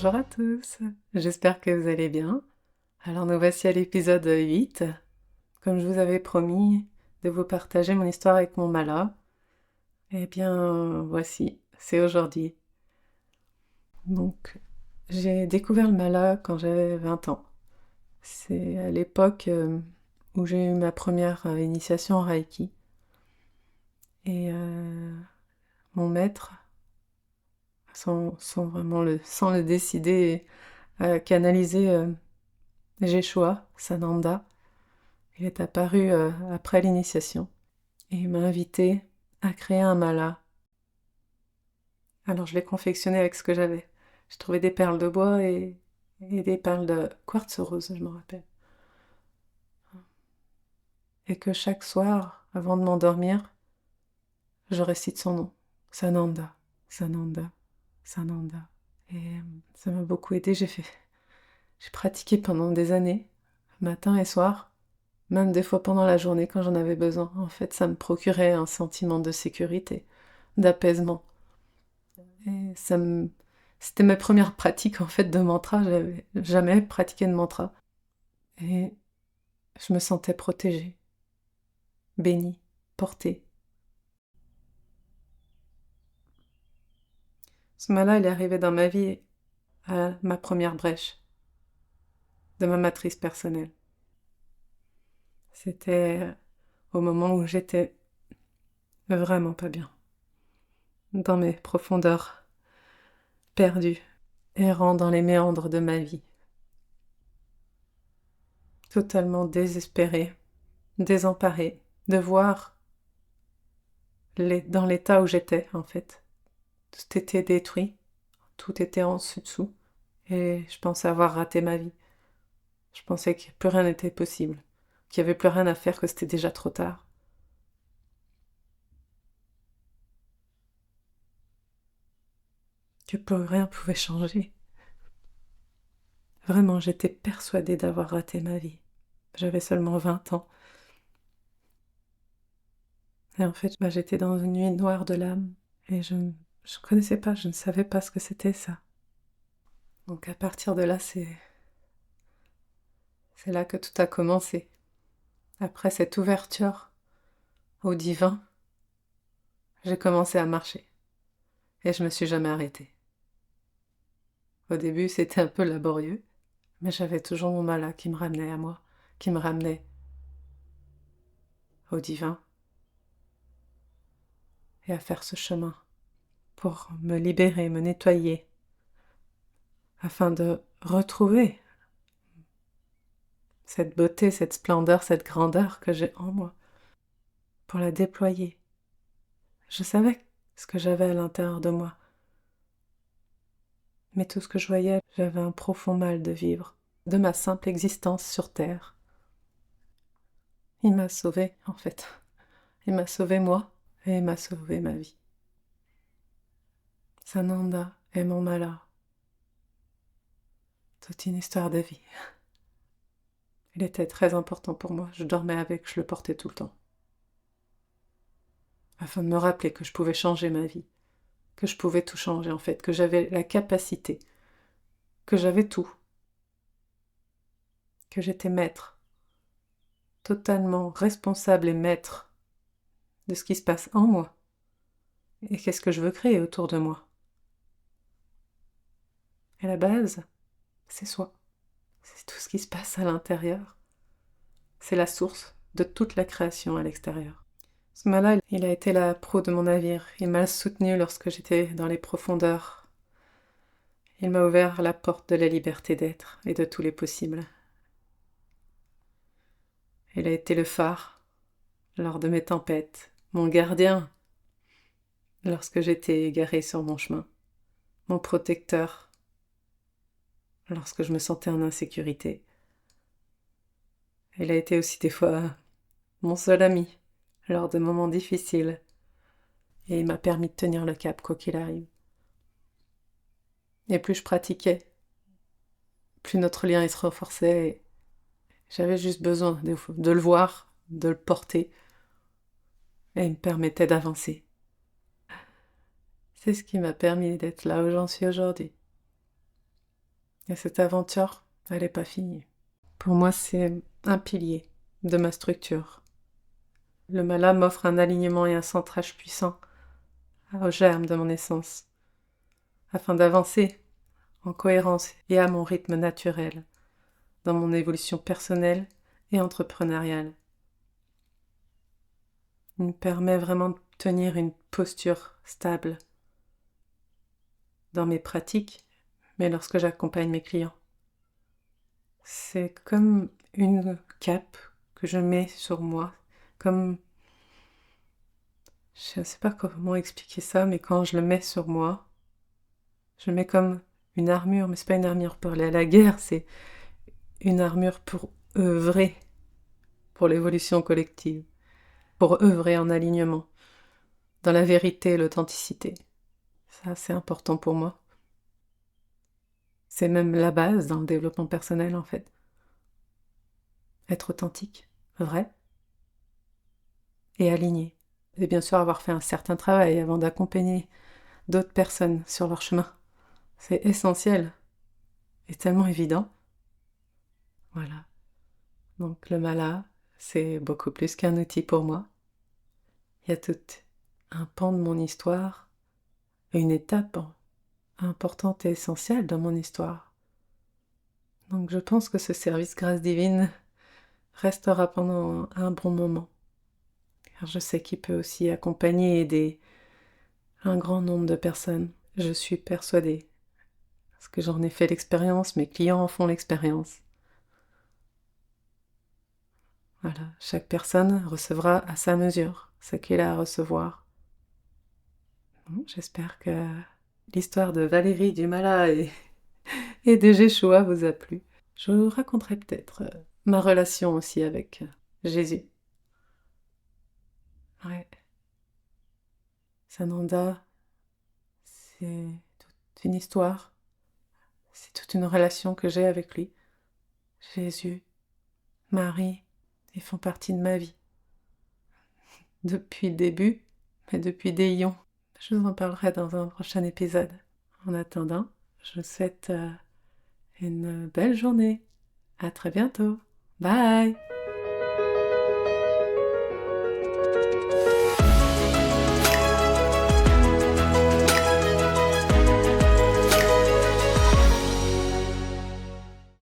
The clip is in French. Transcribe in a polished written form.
Bonjour à tous, j'espère que vous allez bien. Alors nous voici à l'épisode 8, comme je vous avais promis de vous partager mon histoire avec mon mala. Eh bien voici, c'est aujourd'hui. Donc j'ai découvert le mala quand j'avais 20 ans. C'est à l'époque où j'ai eu ma première initiation en Reiki. Et mon maître, sans le décider, a canalisé Jeshua, Sananda. Il est apparu après l'initiation et il m'a invité à créer un mala. Alors je l'ai confectionné avec ce que j'avais. J'ai trouvé des perles de bois et des perles de quartz rose, je me rappelle. Et que chaque soir, avant de m'endormir, je récite son nom. Sananda, Sananda, Sananda. Et ça m'a beaucoup aidé. J'ai pratiqué pendant des années, matin et soir, même des fois pendant la journée quand j'en avais besoin. En fait, ça me procurait un sentiment de sécurité, d'apaisement. Et c'était ma première pratique en fait de mantra. J'avais jamais pratiqué de mantra. Et je me sentais protégée, bénie, portée. Ce mala, il est arrivé dans ma vie à ma première brèche de ma matrice personnelle. C'était au moment où j'étais vraiment pas bien, dans mes profondeurs, perdue, errant dans les méandres de ma vie, totalement désespérée, désemparée de voir dans l'état où j'étais en fait. Tout était détruit, tout était en dessous, et je pensais avoir raté ma vie. Je pensais que plus rien n'était possible, qu'il n'y avait plus rien à faire, que c'était déjà trop tard. Que plus rien pouvait changer. Vraiment, j'étais persuadée d'avoir raté ma vie. J'avais seulement 20 ans. Et en fait, j'étais dans une nuit noire de l'âme, et je ne connaissais pas, je ne savais pas ce que c'était ça. Donc à partir de là, c'est là que tout a commencé. Après cette ouverture au divin, j'ai commencé à marcher. Et je me suis jamais arrêtée. Au début, c'était un peu laborieux, mais j'avais toujours mon mala qui me ramenait à moi, qui me ramenait au divin et à faire ce chemin pour me libérer, me nettoyer, afin de retrouver cette beauté, cette splendeur, cette grandeur que j'ai en moi, pour la déployer. Je savais ce que j'avais à l'intérieur de moi, mais tout ce que je voyais, j'avais un profond mal de vivre, de ma simple existence sur Terre. Il m'a sauvée, en fait. Il m'a sauvé moi, et il m'a sauvé ma vie. Sananda est mon mala. Toute une histoire de vie. Il était très important pour moi. Je dormais avec, je le portais tout le temps. Afin de me rappeler que je pouvais changer ma vie. Que je pouvais tout changer en fait. Que j'avais la capacité. Que j'avais tout. Que j'étais maître. Totalement responsable et maître de ce qui se passe en moi. Et qu'est-ce que je veux créer autour de moi. Et la base, c'est soi. C'est tout ce qui se passe à l'intérieur. C'est la source de toute la création à l'extérieur. Ce mala, il a été la proue de mon navire. Il m'a soutenu lorsque j'étais dans les profondeurs. Il m'a ouvert la porte de la liberté d'être et de tous les possibles. Il a été le phare lors de mes tempêtes, mon gardien lorsque j'étais égarée sur mon chemin, mon protecteur lorsque je me sentais en insécurité. Il a été aussi des fois mon seul ami lors de moments difficiles et il m'a permis de tenir le cap quoi qu'il arrive. Et plus je pratiquais, plus notre lien il se renforçait. Et j'avais juste besoin de le voir, de le porter, et il me permettait d'avancer. C'est ce qui m'a permis d'être là où j'en suis aujourd'hui. Et cette aventure, elle n'est pas finie. Pour moi, c'est un pilier de ma structure. Le mala m'offre un alignement et un centrage puissant au germe de mon essence, afin d'avancer en cohérence et à mon rythme naturel dans mon évolution personnelle et entrepreneuriale. Il me permet vraiment de tenir une posture stable dans mes pratiques, mais lorsque j'accompagne mes clients. C'est comme une cape que je mets sur moi, comme... Je ne sais pas comment expliquer ça, mais quand je le mets sur moi, je le mets comme une armure, mais c'est pas une armure pour aller à la guerre, c'est une armure pour œuvrer pour l'évolution collective, pour œuvrer en alignement, dans la vérité et l'authenticité. Ça, c'est important pour moi. C'est même la base dans le développement personnel, en fait. Être authentique, vrai et aligné. Et bien sûr, avoir fait un certain travail avant d'accompagner d'autres personnes sur leur chemin. C'est essentiel et tellement évident. Voilà. Donc le mala, c'est beaucoup plus qu'un outil pour moi. Il y a tout un pan de mon histoire, une étape importante et essentielle dans mon histoire. Donc je pense que ce service grâce divine restera pendant un bon moment. Car je sais qu'il peut aussi accompagner et aider un grand nombre de personnes. Je suis persuadée. Parce que j'en ai fait l'expérience, mes clients en font l'expérience. Voilà, chaque personne recevra à sa mesure ce qu'il a à recevoir. Bon, j'espère que l'histoire de Valérie Dumala et de Jéchoua vous a plu. Je vous raconterai peut-être ma relation aussi avec Jésus. Ouais. Sananda, c'est toute une histoire, c'est toute une relation que j'ai avec lui. Jésus, Marie, ils font partie de ma vie. Depuis le début, mais depuis des ions. Je vous en parlerai dans un prochain épisode. En attendant, je vous souhaite une belle journée. À très bientôt. Bye!